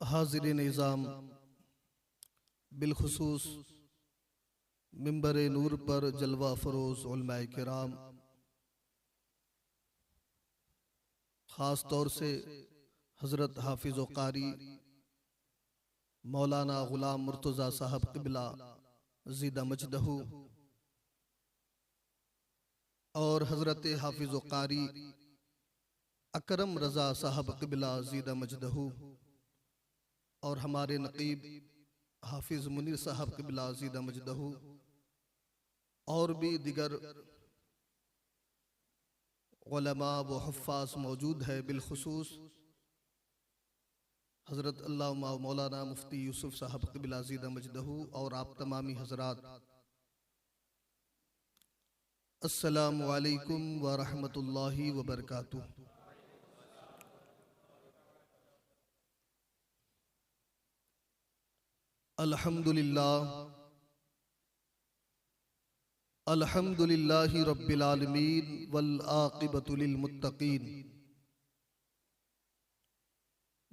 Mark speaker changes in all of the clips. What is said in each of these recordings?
Speaker 1: हाज़िरीन निज़ाम, बिलखुसूस मिंबर नूर पर जलवा फरोज़ उलमाए किराम, ख़ास तौर से हज़रत हाफिज़ व क़ारी मौलाना ग़ुलाम मुर्तज़ा साहब क़िबला ज़ीदा मजदहू और हज़रत हाफिज़ व क़ारी अकरम रज़ा साहब क़िबला ज़ीदा मजदहू और हमारे नक़ीब हाफिज़ मुनीर साहब क़िबला ज़ीदा मजदहू और भी दिगर उलमा व हुफ़्फ़ाज़ मौजूद है। बिलखुसूस हज़रत अल्लामा मौलाना मुफ्ती यूसुफ साहब क़िबला ज़ीदा मजदहू और आप तमामी हज़रात, अस्सलामु अलैकुम व रहमतुल्लाहि व बरकातुहू। अल्हम्दुलिल्लाहि रब्बिल आलमीन वल आक़िबतु लिल मुत्तक़ीन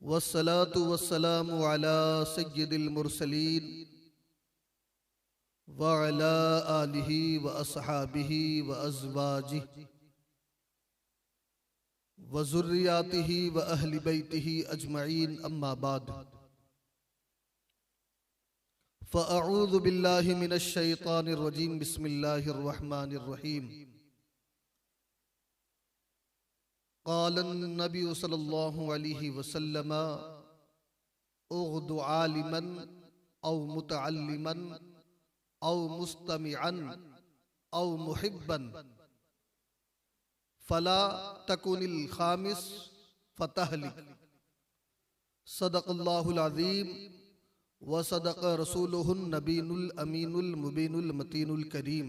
Speaker 1: वस्सलातु वस्सलामु अला सय्यिदिल मुरसलीन व अला आलिहि व अस्हाबिहि व अज़वाजिहि व ज़ुर्रियातिहि व अहलि बैतिहि अजमईन, अम्मा बाद। फ़अऊज़ु बिल्लाहि मिनश शैतानिर रजीम, बिस्मिल्लाहिर रहमानिर रहीम। क़ालन नबी सल्लल्लाहु अलैहि वसल्लम उग़्दु आलिमन औ मुतअल्लिमन औ मुस्तमिअन औ मुहिब्बन फला तकुनिल खामिस फ़तहलिक। सदक़ल्लाहुल अज़ीम व सदक़ रसूलुहुन नबीनुल अमीनुल मुबीनुल मतीनुल करीम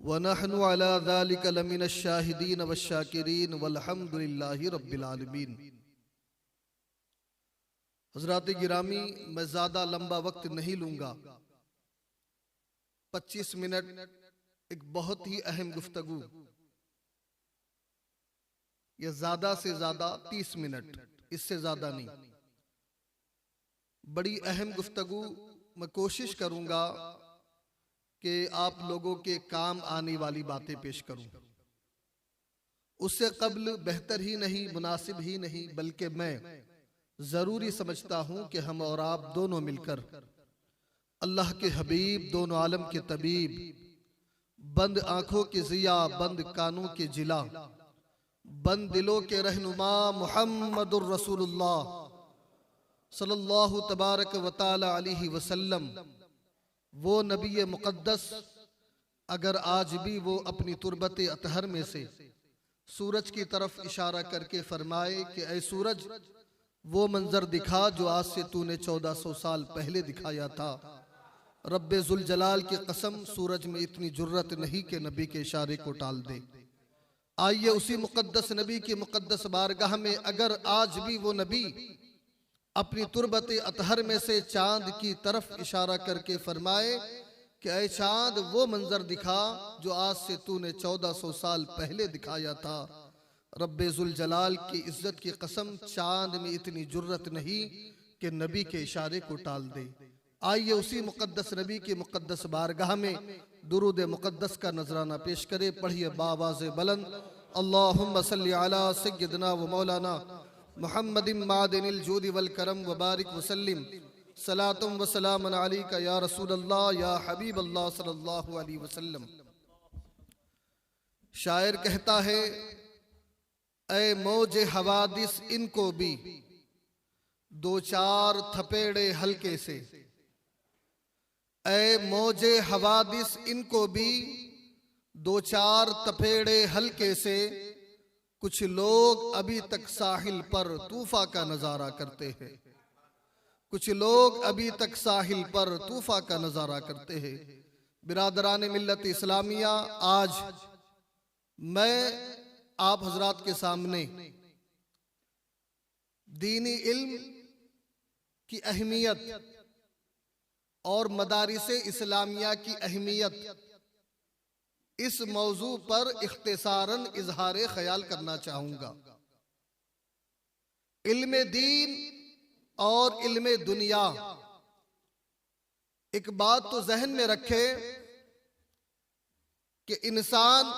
Speaker 1: व नहनु अला ज़ालिका लमिनश शाहिदीन वश्शाकिरीन वल्हम्दुलिल्लाहि रब्बिल आलमीन। हज़रात गिरामी, मैं ज़्यादा लंबा वक्त नहीं लूँगा। 25 मिनट एक बहुत ही अहम गुफ्तगू, या ज़्यादा से ज़्यादा 30 मिनट, इससे ज़्यादा नहीं। बड़ी अहम गुफ्तगू, मैं कोशिश करूंगा कि आप लोगों के काम आने वाली बातें पेश करूं। उससे कब्ल बेहतर ही नहीं, मुनासिब ही नहीं, बल्कि मैं जरूरी समझता हूं कि हम और आप दोनों मिलकर अल्लाह के हबीब, दोनों आलम के तबीब, बंद आंखों के जिया, बंद कानों के जिला, बंद दिलों के रहनुमा मुहम्मदुर रसूलुल्लाह सल्लल्लाहु तबारक व तआला अलैहि वसल्लम, वो नबी मुक़द्दस, अगर आज भी वो अपनी तुरबत अतहर में से सूरज की तरफ इशारा करके फरमाए कि ऐ सूरज, वो मंजर दिखा जो आज से तूने 1400 साल पहले दिखाया था। रब्बे जुल जलाल की कसम, सूरज में इतनी जुर्रत नहीं कि नबी के इशारे को टाल दे। आइए उसी मुक़द्दस नबी की मुक़द्दस बारगाह में अगर आज भी वो नबी अपनी तुरबत अतहर में से चांद की तरफ इशारा करके फरमाए कि ऐ चांद, वो मंजर दिखा जो आज से तूने 1400 साल पहले दिखाया था। रब्बे जुल जलाल की इज्जत की कसम, चांद में इतनी जुर्रत नहीं कि नबी के इशारे को टाल दे। आइए उसी मुक़द्दस नबी की मुक़द्दस बारगाह में दुरूद मुक़द्दस का नजराना पेश करे। पढ़िए बावाज़ बुलंद, अल्लाहुम्मा सल्लि अला सय्यिदना व मौलाना मुहम्मदिन मादिनिल जूदि वल करम व बारिक वसल्लिम सलातुम व सलामन अलैका या रसूल अल्लाह या हबीब अल्लाह सल्लल्लाहु अलैहि वसल्लम। शायर कहता है, ऐ मौजे हवादिस इनको भी दो चार थपेड़े हल्के से। ऐ मौजे हवादिस इनको भी दो चार थपेड़े हल्के से। कुछ लोग अभी तक साहिल पर तूफा का नजारा करते हैं। कुछ लोग अभी तक साहिल पर तूफा का नजारा करते हैं। बिरादरान मिल्लत इस्लामिया, आज मैं आप हजरात के सामने दीनी इल्म की अहमियत और मदारिसे इस्लामिया की अहमियत, इस मौजू पर इख्तिसारन इजहार ख्याल करना चाहूंगा। इल्म दीन और इल्मे दुनिया। एक बात तो जहन में रखे कि इंसान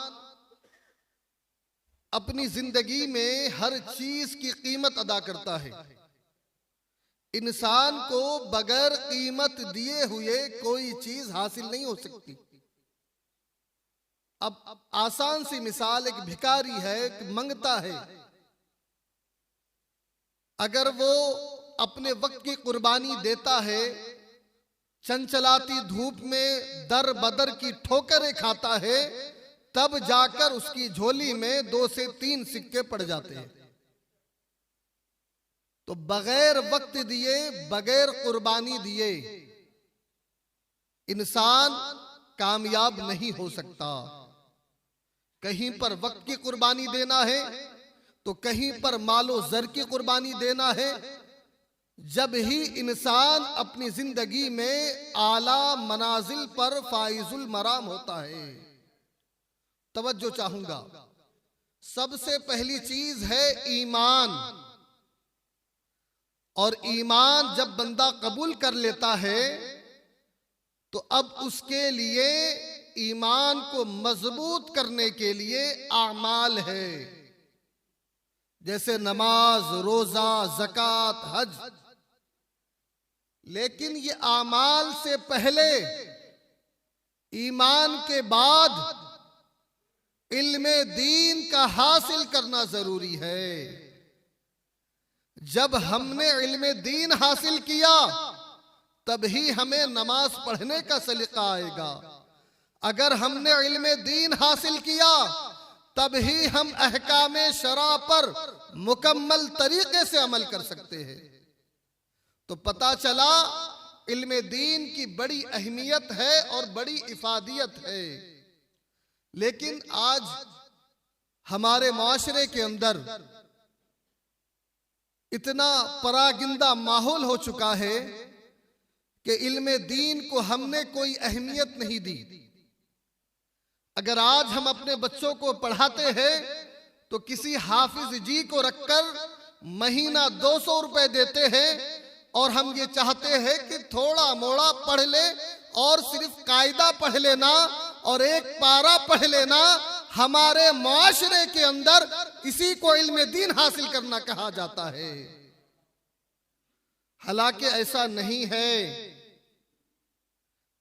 Speaker 1: अपनी जिंदगी में हर चीज की कीमत अदा करता है। इंसान को बगैर कीमत दिए हुए कोई चीज हासिल नहीं हो सकती। अब आसान सी मिसाल, एक भिखारी है, एक मंगता है। अगर वो अपने वक्त की कुर्बानी देता है, चंचलाती धूप में दर बदर की ठोकरें खाता है, तब जाकर उसकी झोली में 2 से 3 सिक्के पड़ जाते हैं। तो बगैर वक्त दिए, बगैर कुर्बानी दिए इंसान कामयाब नहीं हो सकता। कहीं पर वक्त की कुर्बानी देना है तो कहीं पर मालो जर की कुर्बानी देना है। जब ही इंसान अपनी जिंदगी में आला मनाजिल पर फाइजुल मराम होता है। तवज्जो चाहूंगा, सबसे पहली चीज है ईमान। और ईमान जब बंदा कबूल कर लेता है तो अब उसके लिए ईमान को मजबूत करने के लिए आमाल है, जैसे नमाज, रोजा, ज़कात, हज। लेकिन ये आमाल से पहले, ईमान के बाद इल्मे दीन का हासिल करना जरूरी है। जब हमने इल्मे दीन हासिल किया तभी हमें नमाज पढ़ने का सलीका आएगा। अगर हमने इल्मे दीन हासिल किया तभी हम अहकामे शरा पर मुकम्मल तरीके से अमल कर सकते हैं। तो पता चला इल्मे दीन की बड़ी अहमियत है और बड़ी इफादियत है। लेकिन आज हमारे माशरे के अंदर इतना परागिंदा माहौल हो चुका है कि इल्मे दीन को हमने कोई अहमियत नहीं दी। अगर आज हम अपने बच्चों को पढ़ाते हैं तो किसी हाफिज जी को रखकर महीना 200 रुपए देते हैं और हम ये चाहते हैं कि थोड़ा मोड़ा पढ़ ले और सिर्फ कायदा पढ़ लेना और एक पारा पढ़ लेना। हमारे माशरे के अंदर इसी को इल्मे दीन हासिल करना कहा जाता है। हालांकि ऐसा नहीं है।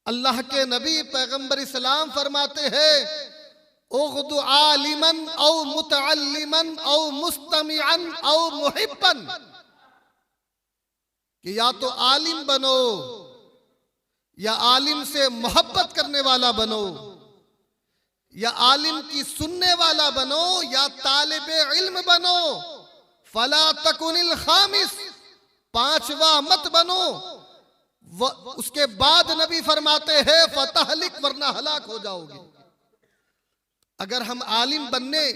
Speaker 1: अल्लाह के नबी पैगंबर इस्लाम फरमाते हैं, उग़्दु आलिमन औ मुतअल्लिमन औ मुस्तमिअन औ मुहिब्बन, कि या तो आलिम बनो या आलिम से मोहब्बत करने वाला बनो, या आलिम की सुनने वाला बनो, या तालिबे इल्म बनो। फला तकुनिल खामिस, 5वां मत बनो। उसके बाद नबी फरमाते हैं फतहलिक, वरना हलाक हो जाओगे। अगर हम आलिम बनने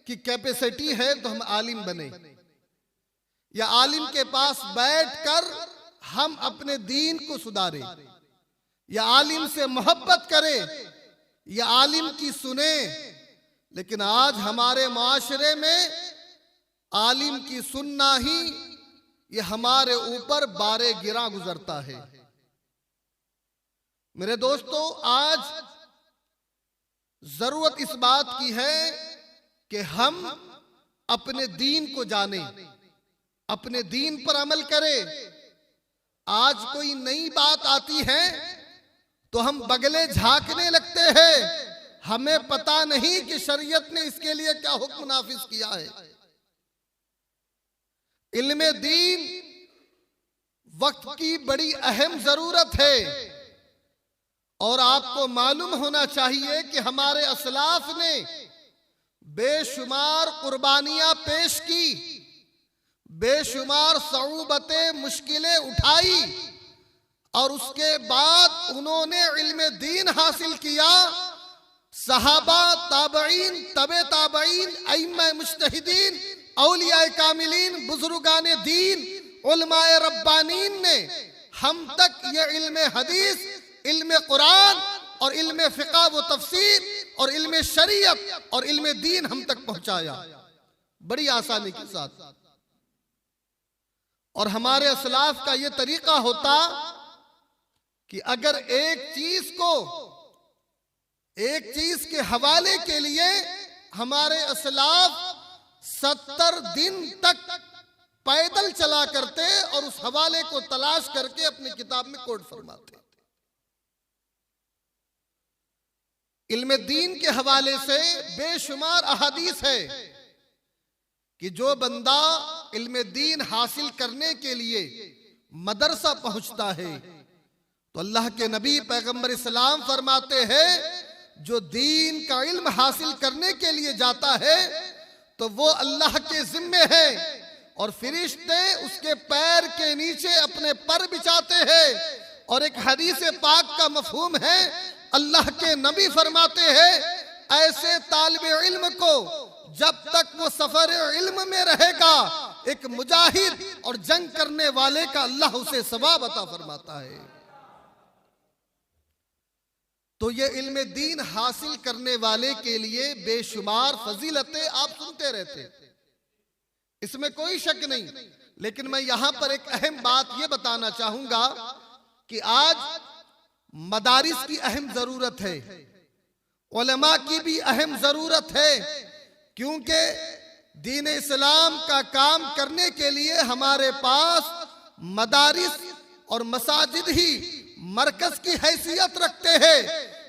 Speaker 1: की कैपेसिटी है तो हम आलिम बने, या आलिम के पास बैठकर हम अपने दीन को सुधारें, या आलिम से मोहब्बत करें, या आलिम की सुने। लेकिन आज हमारे माशरे में आलिम की सुनना ही ये हमारे ऊपर बारे गिरा गुजरता है। मेरे दोस्तों, आज जरूरत इस बात की है कि हम अपने दीन को जानें, अपने दीन पर अमल करें। आज कोई नई बात आती है तो हम बगले झांकने लगते हैं। हमें पता नहीं कि शरीयत ने इसके लिए क्या हुक्म नाफिज किया है। इल्मे दीन वक्त की बड़ी अहम जरूरत है। और आपको मालूम होना चाहिए कि हमारे असलाफ ने बेशुमार कुर्बानियां पेश की, बेशुमार सऊबतें, मुश्किलें उठाई, और उसके बाद उन्होंने इल्मे दीन हासिल किया। सहाबा, ताबईन, तबे ताबईन, अइम्मा मुज्तहिदीन, औलिया कामिलीन, बुजुर्गाने दीन, उलमाए रब्बानीन ने हम तक ये इल्मे हदीस, इल्मे कुरान और इल्मे फिक़ह व तफसीर और इल्मे शरीयत और इल्मे दीन हम तक पहुंचाया बड़ी आसानी के साथ। और हमारे असलाफ का यह तरीका होता कि अगर एक चीज के हवाले के लिए हमारे असलाफ 70 दिन तक पैदल चला करते और उस हवाले को तलाश करके अपनी किताब में कोट फरमाते। इल्म दीन के हवाले से बेशुमार अहादीस है कि जो बंदा इल्म दीन हासिल करने के लिए मदरसा पहुंचता है तो अल्लाह के नबी पैगंबर इस्लाम फरमाते हैं, जो दीन का इल्म हासिल करने के लिए जाता है तो वो अल्लाह के जिम्मे है और फरिश्ते उसके पैर के नीचे अपने पर बिछाते हैं। और एक हदीस पाक का मफहूम है, अल्लाह के नबी फरमाते हैं, ऐसे तालिबे इल्म को जब तक वो सफर इल्म में रहेगा एक मुजाहिद और जंग करने वाले का अल्लाह उसे सवाब अता फरमाता है। तो ये इल्म दीन हासिल करने वाले के लिए बेशुमार फजीलतें आप सुनते रहते, इसमें कोई शक नहीं। लेकिन मैं यहां पर एक अहम बात यह बताना चाहूंगा कि आज मदारिस की अहम जरूरत है, उलमा की भी अहम जरूरत है, क्योंकि दीन इस्लाम का काम करने के लिए हमारे पास मदारिस और मसाजिद ही मरकज की हैसियत रखते हैं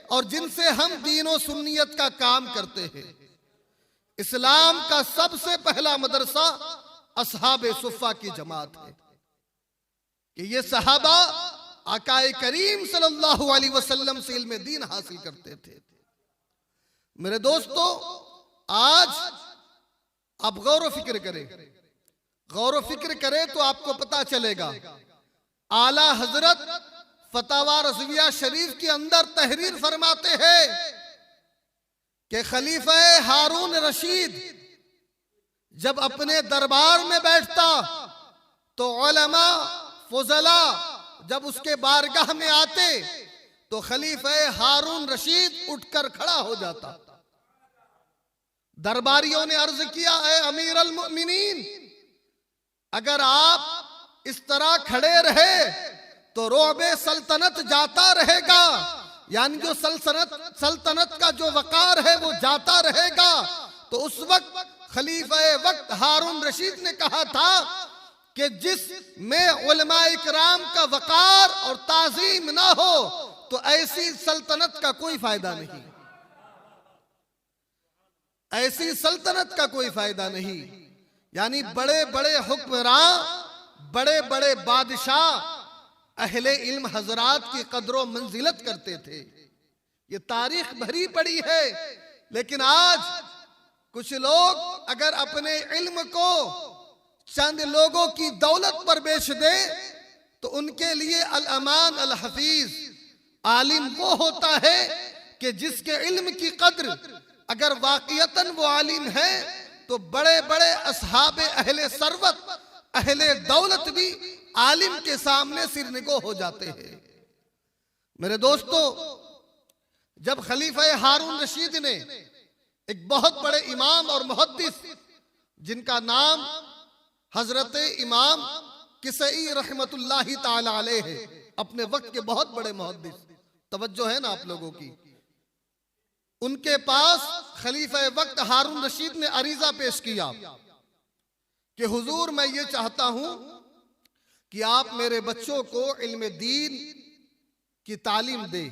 Speaker 1: और जिनसे हम दीन और सुन्नियत का काम करते हैं। इस्लाम का सबसे पहला मदरसा असहाबे सुफ़ा की जमात है कि ये सहाबा आकाए करीम सल्लल्लाहु अलैहि वसल्लम से इल्म दीन हासिल करते थे। मेरे दोस्तों, आज आप गौर फिक्र करें तो आपको पता चलेगा, आला हजरत फतवा रज़विया शरीफ के अंदर तहरीर फरमाते हैं कि खलीफा हारून रशीद जब अपने दरबार में बैठता तो उलमा फुज़ला जब उसके बारगाह में आते तो खलीफा हारून रशीद उठकर खड़ा हो जाता। दरबारियों ने अर्ज किया, है अमीर अल मोमिनीन, अगर आप इस तरह खड़े रहे तो रोबे सल्तनत जाता रहेगा, यानी जो सल्तनत का जो वकार है वो जाता रहेगा। तो उस वक्त खलीफा वक्त हारून रशीद ने कहा था कि जिस में उलमा इकराम का वकार और ताजीम ना हो तो ऐसी सल्तनत का कोई फायदा नहीं, ऐसी सल्तनत का कोई फायदा नहीं। यानी बड़े बड़े हुक्मरान, बड़े बड़े बादशाह अहले इल्म हजरात की कदरों मंजिलत करते थे, ये तारीख भरी पड़ी है। लेकिन आज कुछ लोग अगर अपने इल्म को चंद लोगों की दौलत पर बेच दे तो उनके लिए अल अमान अल हफीज आलिम वो होता है कि जिसके इल्म की कद्र अगर वाकईतन वो आलिम है तो बड़े बड़े असहाबे अहले सरवत अहले दौलत भी आलिम के सामने सिरनिगो हो जाते हैं। मेरे दोस्तों, जब खलीफा हारून रशीद ने एक बहुत बड़े इमाम और मुहद्दिस जिनका नाम हजरत इमाम किसई रहमतुल्लाहि ताला अलैह है, अपने वक्त के बहुत बड़े मुहद्दिस, तवज्जो है ना आप लोगों की, उनके पास खलीफा वक्त हारून रशीद ने अरीजा पेश किया कि हुजूर मैं ये चाहता हूं कि आप मेरे बच्चों को इल्म दीन की तालीम दें।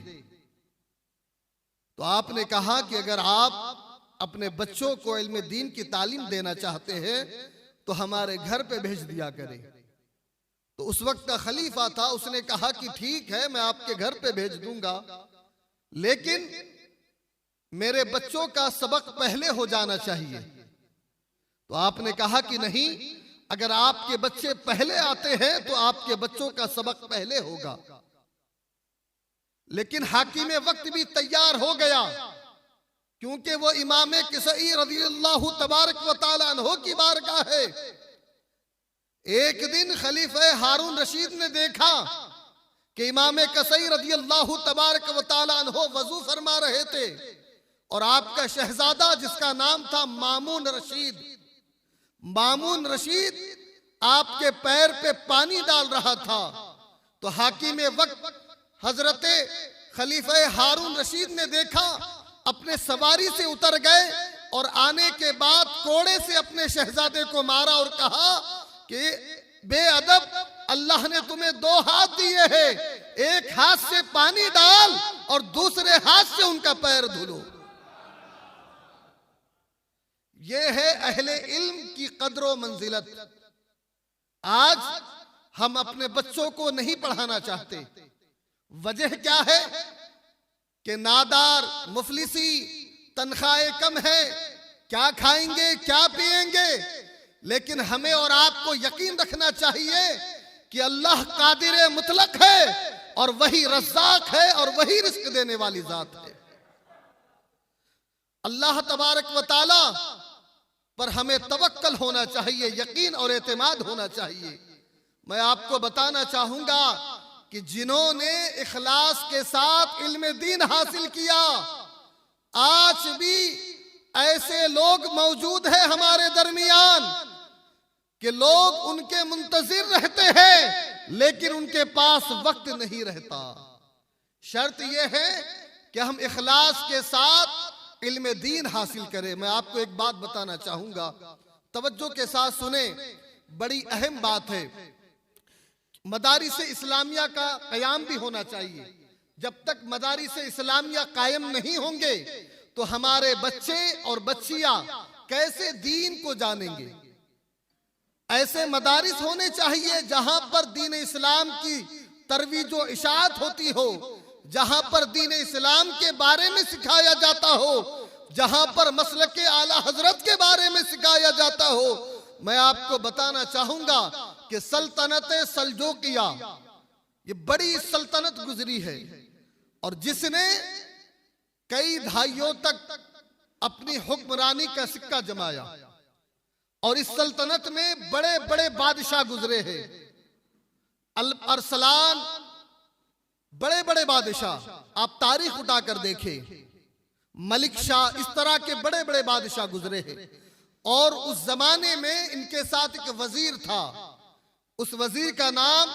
Speaker 1: तो आपने कहा कि अगर आप अपने बच्चों को इल्म दीन की तालीम देना चाहते हैं तो हमारे घर पे भेज दिया करें। तो उस वक्त का खलीफा था, उसने कहा कि ठीक है मैं आपके घर पे भेज दूंगा, लेकिन मेरे बच्चों का सबक पहले हो जाना चाहिए। तो आपने कहा कि नहीं, अगर आपके बच्चे पहले आते हैं तो आपके बच्चों का सबक पहले होगा। लेकिन हाकिम वक्त भी तैयार हो गया, क्योंकि वो इमाम किसई रज़ियल्लाहु तबारक व तआला अन्हु की बारगाह है। एक दिन खलीफा हारून रशीद ने देखा कि इमाम किसई रज़ियल्लाहु तबारक व तआला अन्हु वजू फरमा रहे थे और आपका शहजादा जिसका नाम था मामून रशीद आपके पैर पे पानी डाल रहा था तो हाकिम वक्त हजरत खलीफा हारून रशीद ने देखा, अपने सवारी से उतर गए और आने के बाद कोड़े से अपने शहजादे को मारा और कहा कि बेअदब, अल्लाह ने तुम्हें 2 हाथ दिए हैं, एक हाथ से पानी डाल और दूसरे हाथ से उनका पैर धुलो। यह है अहले इल्म की कद्र मंजिलत। आज हम अपने बच्चों को नहीं पढ़ाना चाहते। वजह क्या है कि नादार, मुफलिसी, तनख्वाहें कम है, क्या खाएंगे क्या पिएंगे। लेकिन हमें और आपको यकीन रखना चाहिए कि अल्लाह कादिर मुतलक है और वही रज़्ज़ाक है और वही रिस्क देने वाली जात है। अल्लाह तबारक व तआला पर हमें तवक्कल होना चाहिए, यकीन और एतमाद होना चाहिए। मैं आपको बताना चाहूंगा कि जिन्होंने इखलास के साथ इल्म दीन हासिल किया, आज भी ऐसे लोग मौजूद हैं हमारे दरमियान कि लोग उनके मुंतजिर रहते हैं लेकिन उनके पास वक्त नहीं रहता। शर्त यह है कि हम इखलास के साथ इल्म दीन हासिल करें। मैं आपको एक बात बताना चाहूंगा, तवज्जो के साथ सुने, बड़ी अहम बात है। मदारिस इस्लामिया का क़याम भी होना चाहिए। जब तक मदारिस इस्लामिया कायम नहीं होंगे तो हमारे बच्चे और बच्चियां कैसे दीन को जानेंगे। ऐसे मदारिस होने चाहिए जहां पर दीन इस्लाम की तरवीज व इशाअत होती हो, जहां पर दीन इस्लाम के बारे में सिखाया जाता हो, जहां पर मसलक आला हजरत के बारे में सिखाया जाता हो। मैं आपको बताना चाहूंगा कि सल्तनत सल्जूकिया ये बड़ी सल्तनत गुजरी है और जिसने कई दहाइयों तक अपनी हुक्मरानी का सिक्का जमाया और इस सल्तनत में बड़े बड़े बादशाह गुजरे हैं। अरसलान, बड़े बड़े बादशाह, आप तारीख उठाकर देखें, मलिक शाह, इस तरह के बड़े बड़े बादशाह गुजरे हैं। और उस जमाने में इनके साथ एक वजीर था, उस वजीर का नाम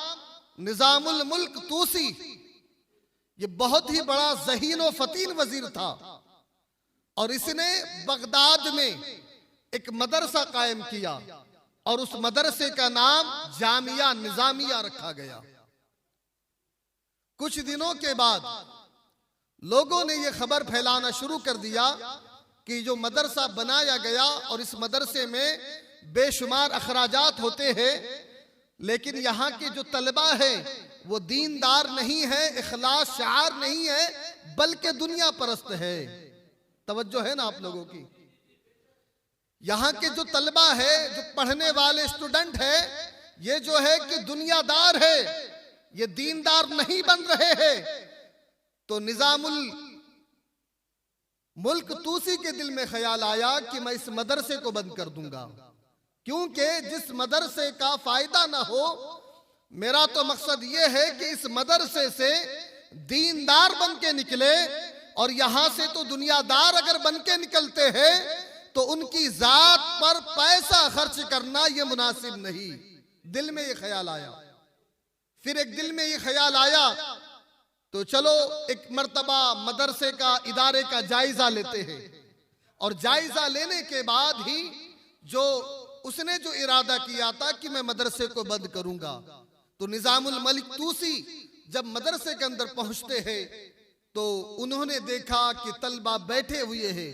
Speaker 1: निजामुल मुल्क तूसी। ये बहुत ही बड़ा ज़हीन व फतीन वजीर था और इसने बगदाद में एक मदरसा कायम किया और उस मदरसे का नाम जामिया निजामिया रखा गया। कुछ दिनों के बाद लोगों ने यह खबर फैलाना शुरू कर दिया कि जो मदरसा बनाया गया और इस मदरसे में बेशुमार अखराजात होते हैं, लेकिन यहाँ के जो तलबा है वो दीनदार नहीं है, इखलास शार नहीं है, बल्कि दुनिया परस्त है। तवज्जो है ना आप लोगों की। यहाँ के जो तलबा है, जो पढ़ने वाले स्टूडेंट है, ये जो है कि दुनियादार है, ये दीनदार नहीं बन रहे हैं। तो निजामुल मुल्क तूसी के दिल में ख्याल आया कि मैं इस मदरसे को बंद कर दूंगा, क्योंकि जिस मदरसे का फायदा ना हो, मेरा तो मकसद ये है कि इस मदरसे से दीनदार बन के निकले। और यहां से तो दुनियादार अगर बन के निकलते हैं तो उनकी जात पर पैसा खर्च करना यह मुनासिब नहीं। दिल में ये ख्याल आया। फिर एक दिल में ये ख्याल आया तो चलो एक मर्तबा मदरसे का, इदारे का जायजा लेते हैं। और जायजा लेने के बाद ही जो उसने जो इरादा किया था कि मैं मदरसे को बंद करूंगा, तो निजामुल मलिक तूसी जब मदरसे के अंदर पहुंचते हैं तो उन्होंने देखा कि तलबा बैठे हुए हैं।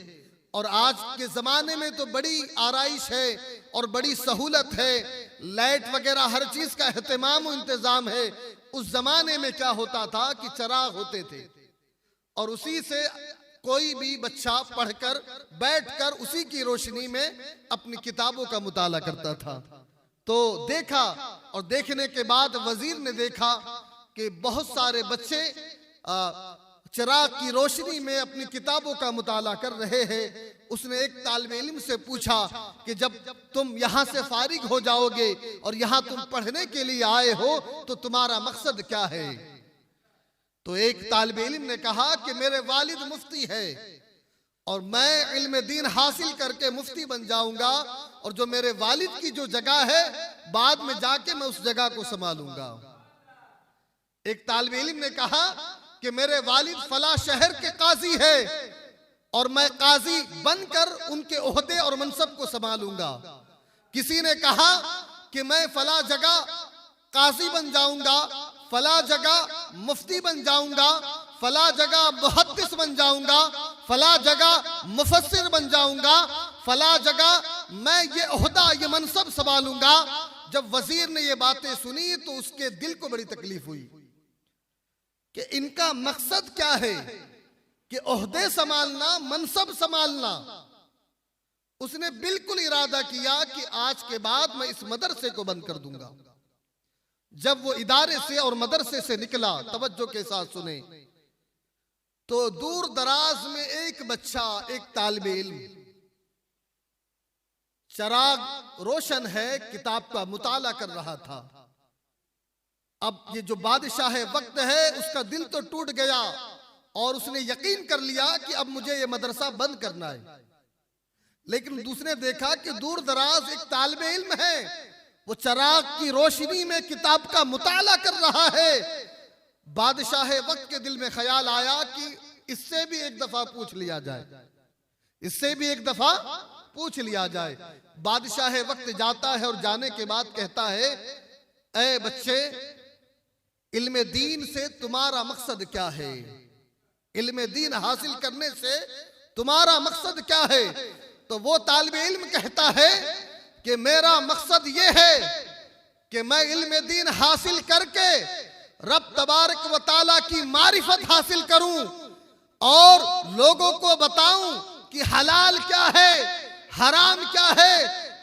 Speaker 1: और आज के जमाने में तो बड़ी आराइश है और बड़ी सहूलत है, लाइट वगैरह हर चीज का एहतमाम और इंतजाम है। उस जमाने में क्या होता था कि चराग होते थे और उसी से कोई भी बच्चा पढ़कर बैठकर उसी की रोशनी में अपनी किताबों का मुताला करता था। तो देखा और देखने के बाद वजीर ने देखा कि बहुत सारे बच्चे चिराग की रोशनी में अपनी किताबों का मुताला कर रहे हैं। उसने एक तालिब इल्म से पूछा कि जब तुम यहाँ से फारिग हो जाओगे और यहाँ तुम पढ़ने के लिए आए हो तो तुम्हारा मकसद क्या है। तो एक तालिब इल्म ने कहा कि मेरे वालिद मुफ्ती है और मैं इल्म दीन हासिल करके मुफ्ती बन जाऊंगा, और जो मेरे वालिद की जो जगह है बाद में जाके मैं उस जगह को संभालूंगा। एक तालिब इल्म ने कहा कि मेरे वालिद फला शहर के काजी है और मैं काजी बनकर उनके ओहदे और मनसब को संभालूंगा। किसी ने कहा कि मैं फला जगह काजी बन जाऊंगा, फला जगह मुफ्ती बन जाऊंगा, फला जगह मुहद्दिस बन जाऊंगा, फला जगह मुफस्सिर बन जाऊंगा, फला जगह मैं ये ओहदा ये मनसब संभालूंगा। जब वजीर ने ये बातें सुनी तो उसके दिल को बड़ी तकलीफ हुई कि इनका मकसद क्या है कि ओहदे संभालना, मनसब संभालना। उसने बिल्कुल इरादा किया कि आज के बाद मैं इस मदरसे को बंद कर दूंगा। जब वो इदारे से और मदरसे से निकला, तवज्जो के साथ सुने, तो दूर दराज में एक बच्चा, एक तालिबे इल्म, चराग रोशन है, किताब का मुताला कर रहा था। अब ये जो बादशाह वक्त है उसका दिल तो टूट गया और उसने यकीन कर लिया कि अब मुझे ये मदरसा बंद करना है। लेकिन दूसरे देखा कि दूर दराज एक तालिबे इल्म है, वो चराग की रोशनी में किताब का मुताला कर रहा है। बादशाह वक्त के दिल में ख्याल आया कि इससे भी एक दफा पूछ लिया जाए, इससे भी एक दफा पूछ लिया जाए। बादशाह वक्त जाता है और जाने के बाद कहता है, ऐ बच्चे, इल्म दीन से तुम्हारा मकसद क्या है? इल्म दीन हासिल करने से तुम्हारा मकसद क्या है? तो वो तालिबे इल्म कहता है कि मेरा मकसद ये है कि मैं इल्म दीन हासिल करके रब तबारक व तआला की मारिफत हासिल करूं और लोगों को बताऊं कि हलाल क्या है, हराम क्या है,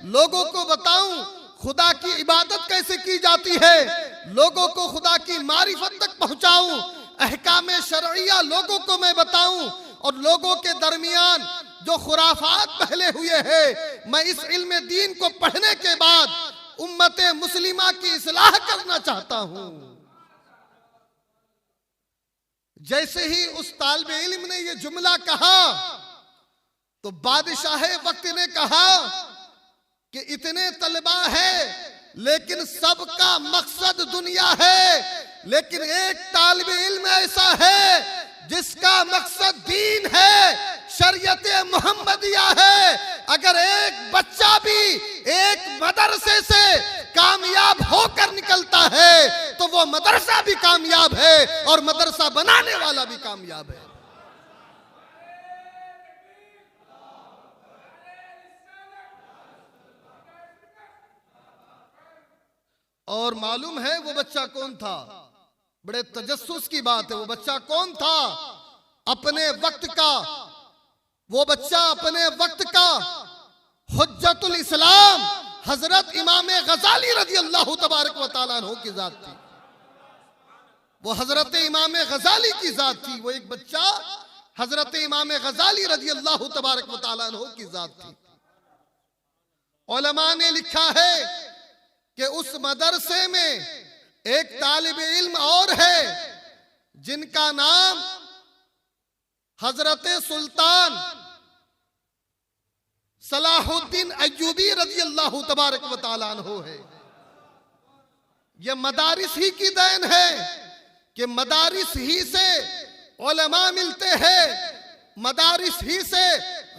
Speaker 1: लोगों को बताऊं खुदा की इबादत कैसे की जाती है, लोगों को खुदा की मारिफत तक पहुंचाऊं, अहकाम शरइया लोगों को मैं बताऊं, और लोगों के दरमियान जो खुराफात फैले हुए हैं, मैं इस इल्म दीन को पढ़ने के बाद उम्मत मुस्लिमा की इस्लाह करना चाहता हूं। जैसे ही उस तालिबे इल्म ने ये जुमला कहा तो बादशाह वक्त ने कहा कि इतने तलबा है लेकिन सबका मकसद दुनिया है, लेकिन एक तालिबे इल्म ऐसा है जिसका मकसद दीन है, शरीयत मुहम्मदिया है। अगर एक बच्चा भी एक मदरसे से कामयाब होकर निकलता है तो वो मदरसा भी कामयाब है और मदरसा बनाने वाला भी कामयाब है। और मालूम है वो बच्चा कौन था? बड़े तजस्सुस की बात है, वो बच्चा कौन था? अपने वक्त का वो बच्चा, अपने वक्त का हुज्जतुल इस्लाम हजरत इमाम गजाली रजी अल्लाह तबारक व तआला अन्हु की जात थी। वो हजरत इमाम गजाली की जात थी। वो एक बच्चा हजरत इमाम गजाली रजी अल्लाह तबारक व तआला अन्हु की जात थी। उलमा ने लिखा है कि उस मदरसे में एक तालिबे इल्म और है जिनका नाम हजरत सुल्तान सलाहुद्दीन अय्यूबी रजी अल्लाह तबारक व तआला अन्हु है। यह मदारिस ही की देन है कि मदारिस ही से उलमा मिलते हैं, मदारिस ही से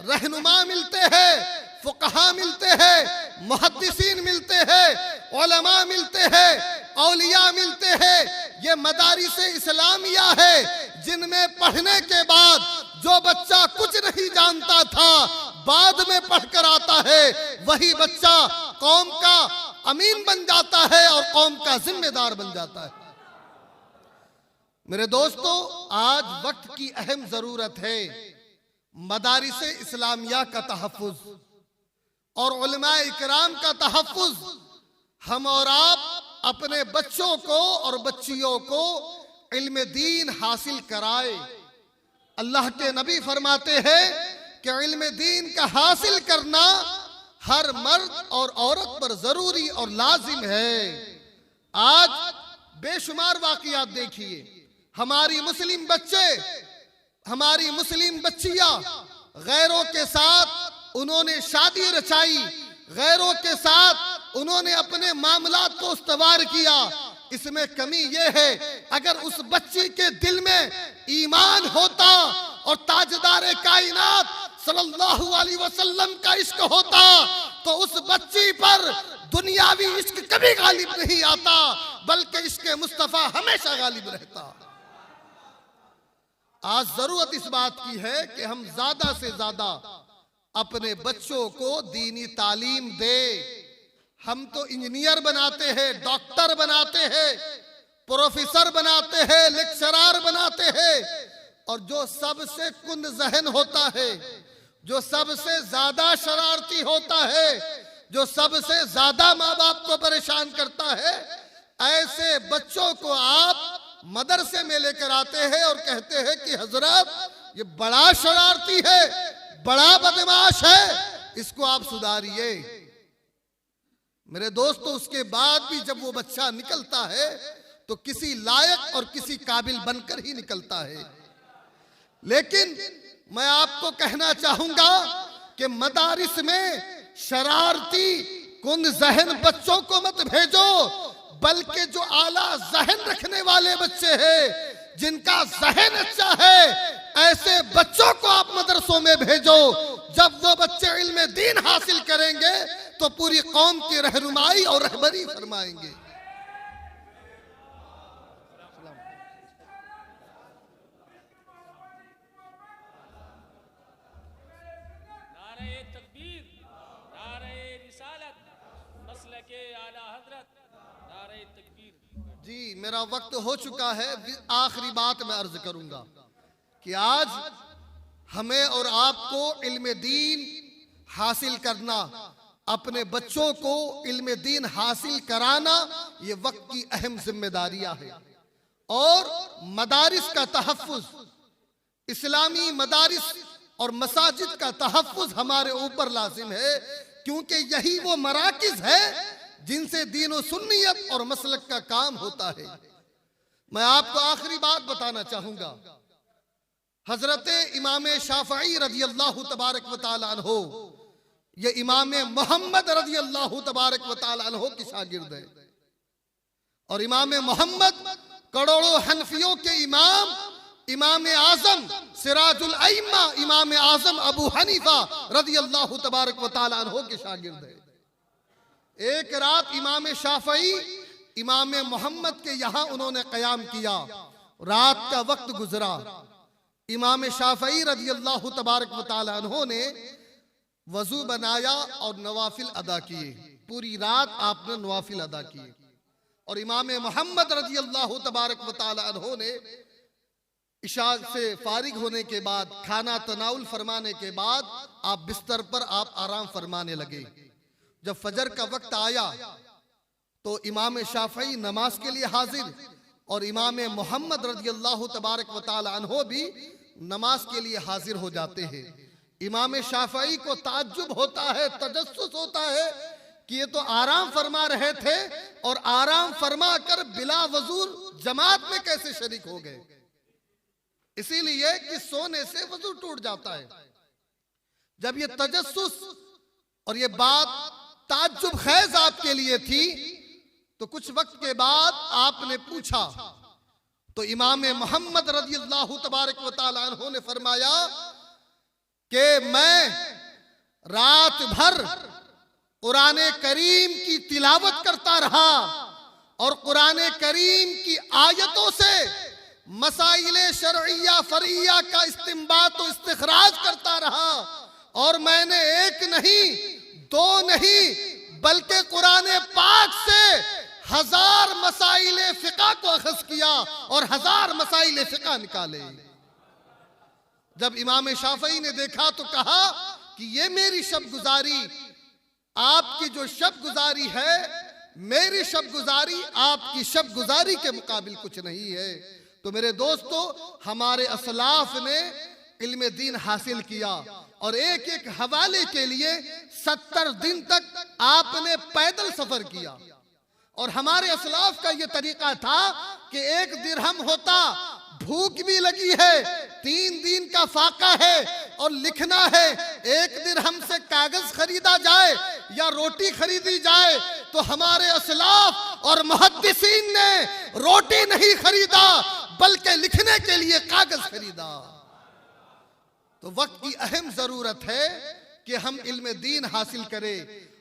Speaker 1: रहनुमा मिलते हैं, फुकहा मिलते हैं, मुहद्दिसीन मिलते हैं, उलमा मिलते हैं, औलिया मिलते हैं। ये मदारिस इस्लामिया है जिनमें पढ़ने के बाद जो बच्चा कुछ नहीं जानता था बाद में पढ़कर आता है, वही बच्चा कौम का अमीन बन जाता है और कौम का जिम्मेदार बन जाता है। मेरे दोस्तों, आज वक्त की अहम जरूरत है मदारिस इस्लामिया का तहफ़्फ़ुज़ और उलमाए इकराम का तहफ़्फ़ुज़। हम और आप अपने बच्चों को और बच्चियों को इल्म दीन हासिल कराए। अल्लाह के नबी फरमाते हैं कि इल्म दीन का हासिल करना हर मर्द और औरत पर जरूरी और लाजिम है। आज बेशुमार वाक़ियात देखिए, हमारी मुस्लिम बच्चे, हमारी मुस्लिम बच्चियां गैरों के साथ उन्होंने शादी रचाई, गैरों के साथ उन्होंने अपने मामलात को इस्तवार किया। इसमें कमी यह है, अगर उस बच्ची के दिल में ईमान होता और ताजदार कायनात सल्लल्लाहु अलैहि वसल्लम का इश्क होता तो उस बच्ची पर दुनियावी इश्क कभी गालिब नहीं आता, बल्कि इश्क मुस्तफा हमेशा गालिब रहता। आज जरूरत इस बात की है कि हम ज्यादा से ज्यादा अपने बच्चों को दीनी तालीम दे। हम तो इंजीनियर बनाते हैं, डॉक्टर बनाते हैं, प्रोफेसर बनाते हैं, लेक्चरर बनाते हैं, और जो सबसे कुंद जहन होता है, जो सबसे ज्यादा शरारती होता है, जो सबसे ज्यादा माँ बाप को परेशान करता है, ऐसे बच्चों को आप मदरसे में लेकर आते हैं और कहते हैं कि हजरत ये बड़ा शरारती है, बड़ा बदमाश है, इसको आप सुधारिए। मेरे दोस्तों, उसके बाद भी जब वो बच्चा निकलता है तो किसी लायक और किसी काबिल बनकर ही निकलता है। लेकिन मैं आपको कहना चाहूंगा कि मदारिस में शरारती कुंद जहन बच्चों को मत भेजो, बल्कि जो आला जहन रखने वाले बच्चे हैं, जिनका जहन अच्छा है, ऐसे बच्चों को आप मदरसों में भेजो। जब वो बच्चे इल्म दीन हासिल करेंगे तो पूरी कौम की रहनुमाई और रहबरी फरमाएंगे।
Speaker 2: नारे तकबीर, नारे रिसालत, मसलके आला हजरत, नारे तकबीर।
Speaker 1: जी, मेरा वक्त हो चुका है। आखिरी बात मैं अर्ज करूंगा कि आज हमें और आपको इल्म दीन हासिल करना, अपने बच्चों को इल्म दीन हासिल कराना, ये वक्त की अहम जिम्मेदारियां है। और मदारिस का तहफ़्फ़ुज़, इस्लामी मदारिस और मसाजिद का तहफ़्फ़ुज़ हमारे ऊपर लाजिम है, क्योंकि यही वो मराकिज़ है जिनसे दीन और सुन्नियत और मसलक का काम होता है। मैं आपको आखिरी बात बताना चाहूंगा। हजरत इमाम शाफ़ई रज़ी अल्लाह तबारक व तआला अन्हो, ये इमाम मोहम्मद रज़ी अल्लाह तबारक व तआला अन्हो की शागिर्द है। और इमाम मोहम्मद करोड़ों हनफियों के इमाम, इमाम आजम सिराजुल अइम्मा, इमाम आजम अबू हनीफा रज़ी अल्लाह तबारक व तआला अन्हो के शागिर्द है। एक रात इमाम शाफ़ई इमाम मोहम्मद के यहाँ उन्होंने क़याम किया। रात का वक्त गुजरा। इमाम शाफ़ई रज़ी अल्लाह तबारक व तआला अन्हो ने वजू बनाया और नवाफिल अदा किए। पूरी रात आपने नवाफिल अदा किए। और इमाम मोहम्मद रज़ी अल्लाह तबारक व तआला अन्हो ने इशा से फारिग होने के बाद, खाना तनाउल फरमाने के बाद आप बिस्तर पर आप आराम फरमाने लगे। जब फजर का वक्त आया तो इमाम शाफ़ई नमाज के लिए हाजिर और इमाम मोहम्मद रज़ी अल्लाह तबारक व तआला अन्हो भी नमाज के लिए हाजिर हो जाते हैं। इमाम शाफ़ई को ताज्जुब होता है, तजस्सुस होता है कि ये तो आराम फरमा रहे थे और आराम फरमा कर बिला वजूर जमात में कैसे शरीक हो गए। इसीलिए कि सोने से वजू टूट जाता है। जब ये तजस्सुस और ये बात ताज्जुब खैज आपके लिए थी तो कुछ वक्त के बाद आपने पूछा तो इमाम मोहम्मद रज़ी अल्लाह तबारक व तआला अन्हो ने फरमाया कि मैं रात भर कुरान करीम की तिलावत करता रहा और कुरान करीम की आयतों से मसाइले शरइया फरिया का इस्तिंबात और इस्तिखराज करता रहा। और मैंने एक नहीं, दो नहीं, बल्कि कुरान पाक से 1000 मसाइले फिक़ा को अख़ज़ किया और 1000 मसाइले फिक़ा निकाले। जब इमाम शाफ़ई ने देखा तो कहा कि ये मेरी शब गुजारी, आपकी जो शब गुजारी है, मेरी शब गुजारी आपकी शब गुजारी के मुकाबिल कुछ नहीं है। तो मेरे दोस्तों, हमारे असलाफ ने इल्म दीन हासिल किया और एक एक हवाले के लिए 70 दिन तक आपने पैदल सफर किया। और हमारे असलाफ का यह तरीका था कि 1 दिरहम होता, भूख भी लगी है, 3 दिन का फाका है और लिखना है, एक दिन हमसे कागज खरीदा जाए या रोटी खरीदी जाए, तो हमारे असलाफ और मुहद्दिसीन ने रोटी नहीं खरीदा बल्कि लिखने के लिए कागज खरीदा। तो वक्त की अहम जरूरत है कि हम इल्म दीन हासिल करें,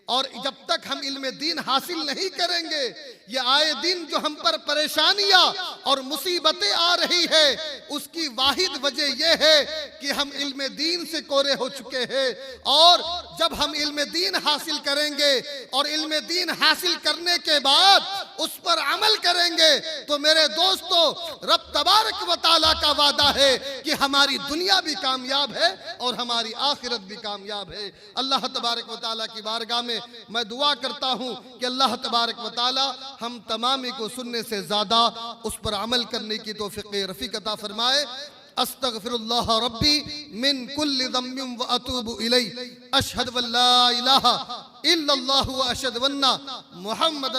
Speaker 1: और जब तक हम इल्म दीन हासिल नहीं करेंगे, ये आए दिन जो हम पर परेशानियां और मुसीबतें आ रही है, उसकी वाहिद वजह यह है कि हम इल्म दीन से कोरे हो चुके हैं। और जब हम इल्म दीन हासिल करेंगे और इल्म दीन हासिल करने के बाद उस पर अमल करेंगे, तो मेरे दोस्तों, रब तबारक व तआला का वादा है कि हमारी दुनिया भी कामयाब है और हमारी आखिरत भी कामयाब है। अल्लाह तबारक व तआला की बारगाह में मैं दुआ करता हूं कि अल्लाह तबारक व तआला हम तमामी को सुनने से ज्यादा उस पर अमल करने की तौफीक रफीक अता फरमाए। अस्तगफिरुल्लाह रब्बी मिन कुल्लि ज़म्बिन व अतूबु इलैहि, अशहदु अल्ला इलाहा इल्लल्लाहु व अशहदु अन्ना मुहम्मद